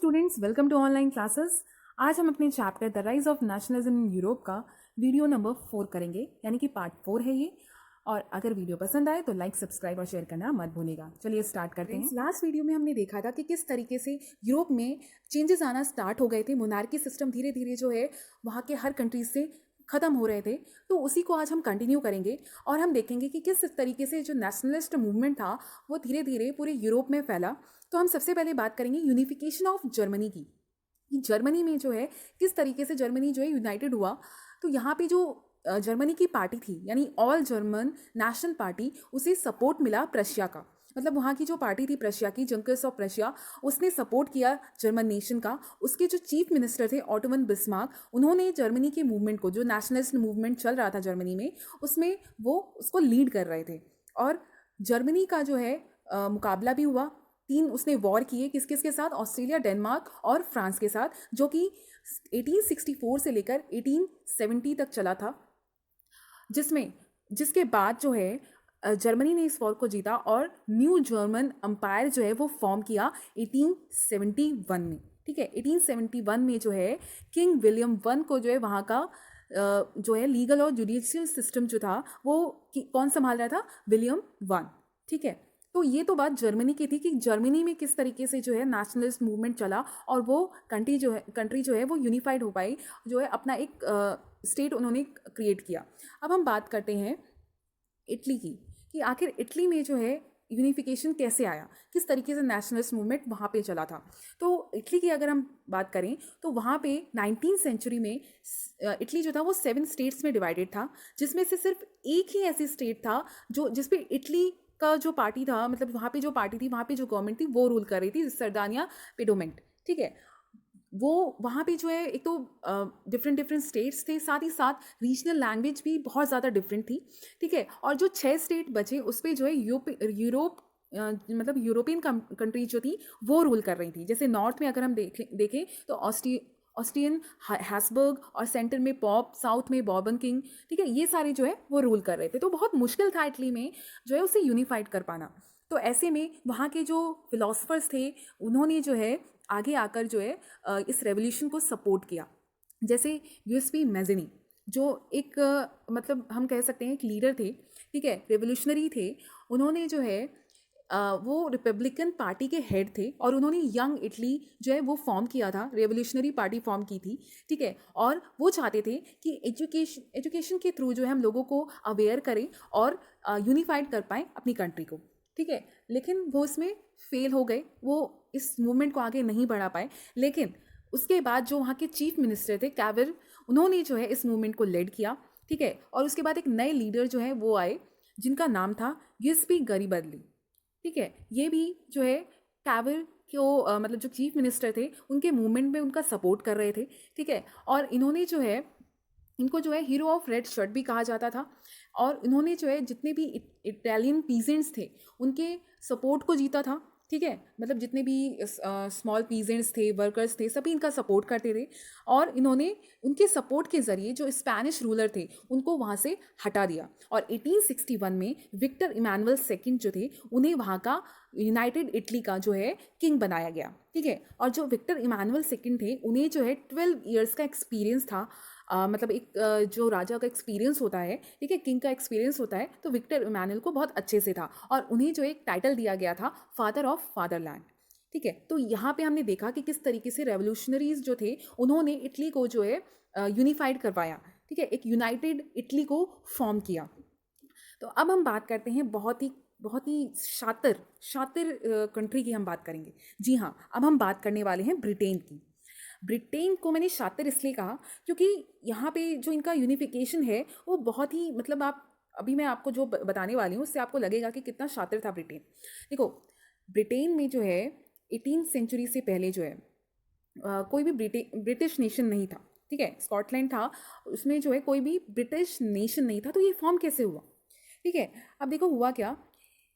Students, welcome to online classes. आज हम अपने chapter the rise of nationalism in Europe का वीडियो नंबर 4 करेंगे, यानी कि पार्ट 4 है ये। और अगर वीडियो पसंद आए तो लाइक, सब्सक्राइब और शेयर करना मत भूलिएगा। चलिए स्टार्ट करते हैं। लास्ट वीडियो में हमने देखा था कि किस तरीके से यूरोप में चेंजेस आना स्टार्ट हो गए थे। मोनार्की सिस्टम धीरे धीरे जो है वहाँ के हर कंट्रीज से ख़त्म हो रहे थे। तो उसी को आज हम कंटिन्यू करेंगे और हम देखेंगे कि किस तरीके से जो नेशनलिस्ट मूवमेंट था वो धीरे धीरे पूरे यूरोप में फैला। तो हम सबसे पहले बात करेंगे यूनिफिकेशन ऑफ जर्मनी की। जर्मनी में जो है किस तरीके से जर्मनी जो है यूनाइटेड हुआ। तो यहाँ पे जो जर्मनी की पार्टी थी, यानी ऑल जर्मन नेशनल पार्टी, उसे सपोर्ट मिला प्रशिया का। मतलब वहाँ की जो पार्टी थी प्रशिया की, जंकर्स ऑफ प्रशिया, उसने सपोर्ट किया जर्मन नेशन का। उसके जो चीफ मिनिस्टर थे ऑटो वन बिस्मार्क, उन्होंने जर्मनी के मूवमेंट को, जो नेशनलिस्ट मूवमेंट चल रहा था जर्मनी में, उसमें वो उसको लीड कर रहे थे। और जर्मनी का जो है मुकाबला भी हुआ। 3 उसने वॉर किए, किस किस के साथ? ऑस्ट्रेलिया, डेनमार्क और फ्रांस के साथ, जो कि 1864 से लेकर 1870 तक चला था। जिसके बाद जो है जर्मनी ने इस वॉर को जीता और न्यू जर्मन एम्पायर जो है वो फॉर्म किया 1871 में। ठीक है, 1871 में जो है किंग विलियम वन को जो है वहाँ का जो है लीगल और जुडिशियल सिस्टम जो था वो कौन संभाल रहा था? William one. ठीक है, तो ये तो बात जर्मनी की थी कि जर्मनी में किस तरीके से जो है नेशनलिस्ट मूवमेंट चला और वो कंट्री जो है वो यूनिफाइड हो पाई, जो है अपना एक स्टेट उन्होंने क्रिएट किया। अब हम बात करते हैं इटली की, कि आखिर इटली में जो है यूनिफिकेशन कैसे आया, किस तरीके से नेशनलिस्ट मूवमेंट वहाँ पे चला था। तो इटली की अगर हम बात करें तो वहाँ पे 19th सेंचुरी में इटली जो था वो 7 स्टेट्स में डिवाइडेड था, जिसमें से सिर्फ एक ही ऐसी स्टेट था जो जिसपे इटली का जो पार्टी था, मतलब वहाँ पे जो पार्टी थी, वहाँ पे जो गवर्नमेंट थी वो रूल कर रही थी, सरदानिया पेडोमेंट। ठीक है, वो वहाँ पे जो है एक तो डिफरेंट स्टेट्स थे, साथ ही साथ रीजनल लैंग्वेज भी बहुत ज़्यादा डिफरेंट थी। ठीक है, और जो 6 स्टेट बचे उस पर जो है मतलब यूरोपियन कंट्रीज जो थी वो रूल कर रही थी। जैसे नॉर्थ में अगर हम देखें तो ऑस्ट्रियन हैसबर्ग, और सेंटर में पॉप, साउथ में बॉर्बन किंग। ठीक है, ये सारे जो है वो रूल कर रहे थे। तो बहुत मुश्किल था इटली में जो है उसे यूनिफाइड कर पाना। तो ऐसे में वहाँ के जो फिलोसफर्स थे उन्होंने जो है आगे आकर जो है इस रेवोल्यूशन को सपोर्ट किया। जैसे यूएसपी मैज़ेनी, जो एक मतलब हम कह सकते हैं एक लीडर थे, ठीक है, रेवोल्यूशनरी थे। उन्होंने जो है वो रिपब्लिकन पार्टी के हेड थे और उन्होंने यंग इटली जो है वो फॉर्म किया था, रेवोल्यूशनरी पार्टी फॉर्म की थी। ठीक है, और वो चाहते थे कि एजुकेशन के थ्रू जो है हम लोगों को अवेयर करें और यूनिफाइड कर पाएँ अपनी कंट्री को। ठीक है, लेकिन वो इसमें फेल हो गए, वो इस मूवमेंट को आगे नहीं बढ़ा पाए। लेकिन उसके बाद जो वहाँ के चीफ मिनिस्टर थे कैविर, उन्होंने जो है इस मूवमेंट को लीड किया। ठीक है, और उसके बाद एक नए लीडर जो है वो आए, जिनका नाम था यूएसपी गरीबल्ली। ठीक है, ये भी जो है कैविर को मतलब जो चीफ मिनिस्टर थे उनके मूवमेंट में उनका सपोर्ट कर रहे थे। ठीक है, और इन्होंने जो है इनको जो है हीरो ऑफ रेड शर्ट भी कहा जाता था। और इन्होंने जो है जितने भी इटालियन पीजेंट्स थे उनके सपोर्ट को जीता था। ठीक है, मतलब जितने भी स्मॉल पीजेंट्स थे, वर्कर्स थे, सभी इनका सपोर्ट करते थे। और इन्होंने उनके सपोर्ट के ज़रिए जो स्पेनिश रूलर थे उनको वहाँ से हटा दिया। और 1861 में विक्टर इमानुअल सेकंड जो थे उन्हें वहाँ का यूनाइटेड इटली का जो है किंग बनाया गया। ठीक है, और जो विक्टर इमानुअल सेकंड थे उन्हें जो है 12 ईयर्स का एक्सपीरियंस था। मतलब एक जो राजा का एक्सपीरियंस होता है, ठीक है, किंग का एक्सपीरियंस होता है, तो विक्टर इमानुअल को बहुत अच्छे से था और उन्हें जो एक टाइटल दिया गया था फादर ऑफ फादरलैंड। ठीक है, तो यहाँ पे हमने देखा कि किस तरीके से रेवोल्यूशनरीज जो थे उन्होंने इटली को जो है यूनिफाइड करवाया। ठीक है, एक यूनाइटेड इटली को फॉर्म किया। तो अब हम बात करते हैं बहुत ही शातिर कंट्री की हम बात करेंगे। जी हाँ, अब हम बात करने वाले हैं ब्रिटेन की। ब्रिटेन को मैंने शातिर इसलिए कहा क्योंकि यहाँ पे जो इनका यूनिफिकेशन है वो बहुत ही, मतलब आप अभी मैं आपको जो बताने वाली हूँ उससे आपको लगेगा कि कितना शातिर था ब्रिटेन। देखो, ब्रिटेन में जो है 18th सेंचुरी से पहले जो है कोई भी ब्रिटिश नेशन नहीं था। ठीक है, स्कॉटलैंड था, उसमें जो है कोई भी ब्रिटिश नेशन नहीं था। तो ये फॉर्म कैसे हुआ? ठीक है, अब देखो हुआ क्या,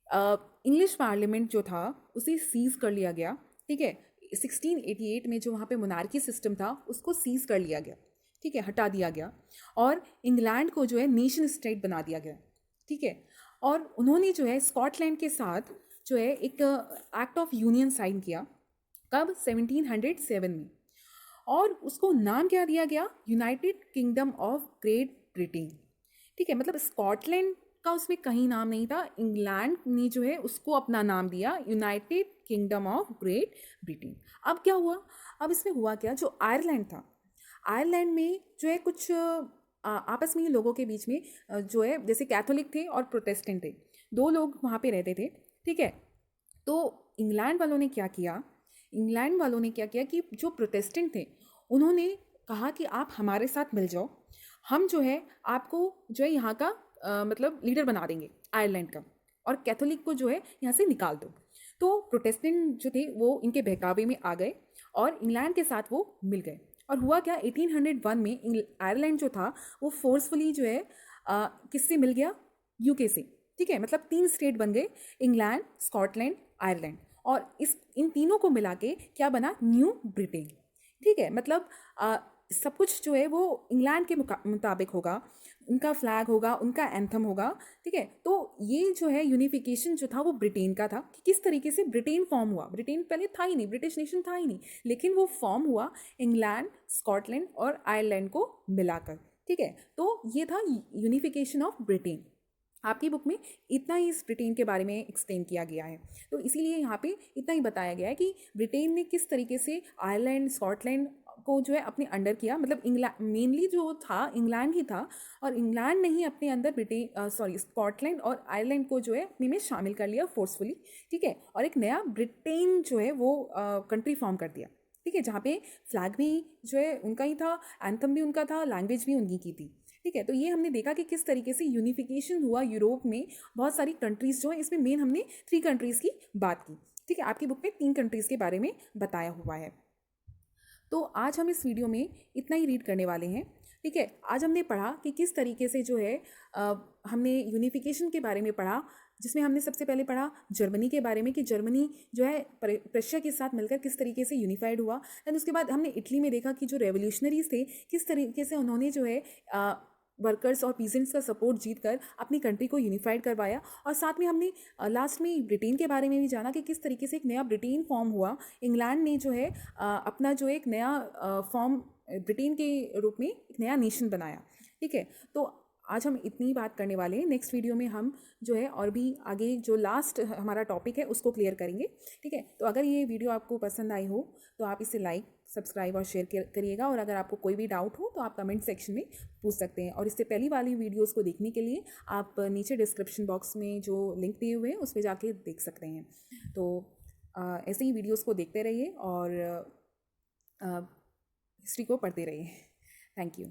इंग्लिश पार्लियामेंट जो था उसे सीज कर लिया गया। ठीक है, 1688 में जो वहाँ पे मोनार्की सिस्टम था उसको सीज कर लिया गया। ठीक है, हटा दिया गया और इंग्लैंड को जो है नेशन स्टेट बना दिया गया। ठीक है, और उन्होंने जो है स्कॉटलैंड के साथ जो है एक एक्ट ऑफ यूनियन साइन किया। कब? 1707 में। और उसको नाम क्या दिया गया? United kingdom of great Britain. ठीक है, मतलब स्कॉटलैंड का उसमें कहीं नाम नहीं था, इंग्लैंड ने जो है उसको अपना नाम दिया United kingdom of great Britain. अब क्या हुआ? अब इसमें हुआ क्या, जो आयरलैंड था, आयरलैंड में जो है कुछ आपस में ही लोगों के बीच में जो है जैसे कैथोलिक थे और प्रोटेस्टेंट थे, दो लोग वहाँ पे रहते थे। ठीक है, तो इंग्लैंड वालों ने क्या किया, इंग्लैंड वालों ने क्या किया कि जो प्रोटेस्टेंट थे उन्होंने कहा कि आप हमारे साथ मिल जाओ, हम जो है आपको जो है यहाँ का मतलब लीडर बना देंगे आयरलैंड का, और कैथोलिक को जो है यहाँ से निकाल दो। तो प्रोटेस्टेंट जो थे वो इनके बहकावे में आ गए और इंग्लैंड के साथ वो मिल गए। और हुआ क्या, 1801 में आयरलैंड जो था वो फोर्सफुली जो है किससे मिल गया? यूके से। ठीक है, मतलब 3 स्टेट बन गए, इंग्लैंड, स्कॉटलैंड, आयरलैंड, और इन तीनों को मिला के क्या बना? New Britain. ठीक है, मतलब सब कुछ जो है वो इंग्लैंड के मुताबिक होगा, उनका फ्लैग होगा, उनका एंथम होगा। ठीक है, तो ये जो है यूनिफिकेशन जो था वो ब्रिटेन का था कि किस तरीके से ब्रिटेन फॉर्म हुआ। ब्रिटेन पहले था ही नहीं, ब्रिटिश नेशन था ही नहीं, लेकिन वो फॉर्म हुआ इंग्लैंड, स्कॉटलैंड और आयरलैंड को मिलाकर। ठीक है, तो ये था यूनिफिकेशन ऑफ ब्रिटेन। आपकी बुक में इतना ही इस ब्रिटेन के बारे में एक्सप्लेन किया गया है, तो इसीलिए यहाँ पे इतना ही बताया गया है कि ब्रिटेन ने किस तरीके से आयरलैंड, स्कॉटलैंड को जो है अपने अंडर किया। मतलब इंग्लैंड मेनली जो था इंग्लैंड ही था, और इंग्लैंड ने ही अपने अंदर ब्रिटेन स्कॉटलैंड और आयरलैंड को जो है अपने में शामिल कर लिया फोर्सफुली। ठीक है, और एक नया ब्रिटेन जो है वो कंट्री फॉर्म कर दिया। ठीक है, जहाँ पे फ्लैग भी जो है उनका ही था, एंथम भी उनका था, लैंग्वेज भी उनकी की थी। ठीक है, तो ये हमने देखा कि किस तरीके से यूनिफिकेशन हुआ यूरोप में, बहुत सारी कंट्रीज़ जो है, इसमें मेन हमने 3 कंट्रीज़ की बात की। ठीक है, आपकी बुक में 3 कंट्रीज़ के बारे में बताया हुआ है। तो आज हम इस वीडियो में इतना ही रीड करने वाले हैं। ठीक है, आज हमने पढ़ा कि किस तरीके से जो है हमने यूनिफिकेशन के बारे में पढ़ा, जिसमें हमने सबसे पहले पढ़ा जर्मनी के बारे में कि जर्मनी जो है प्रशिया के साथ मिलकर किस तरीके से यूनिफाइड हुआ। दैन उसके बाद हमने इटली में देखा कि जो रेवोल्यूशनरीज थे किस तरीके से उन्होंने जो है वर्कर्स और पीजेंट्स का सपोर्ट जीत कर अपनी कंट्री को यूनिफाइड करवाया। और साथ में हमने लास्ट में ब्रिटेन के बारे में भी जाना कि किस तरीके से एक नया ब्रिटेन फॉर्म हुआ। इंग्लैंड ने जो है अपना जो एक नया फॉर्म ब्रिटेन के रूप में एक नया नेशन बनाया। ठीक है, तो आज हम इतनी ही बात करने वाले हैं। नेक्स्ट वीडियो में हम जो है और भी आगे जो लास्ट हमारा टॉपिक है उसको क्लियर करेंगे। ठीक है, तो अगर ये वीडियो आपको पसंद आई हो तो आप इसे लाइक, सब्सक्राइब और शेयर करिएगा, और अगर आपको कोई भी डाउट हो तो आप कमेंट सेक्शन में पूछ सकते हैं। और इससे पहली वाली वीडियोस को देखने के लिए आप नीचे डिस्क्रिप्शन बॉक्स में जो लिंक दिए हुए हैं उस पर जाके देख सकते हैं। तो ऐसे ही वीडियोस को देखते रहिए और हिस्ट्री को पढ़ते रहिए। Thank you.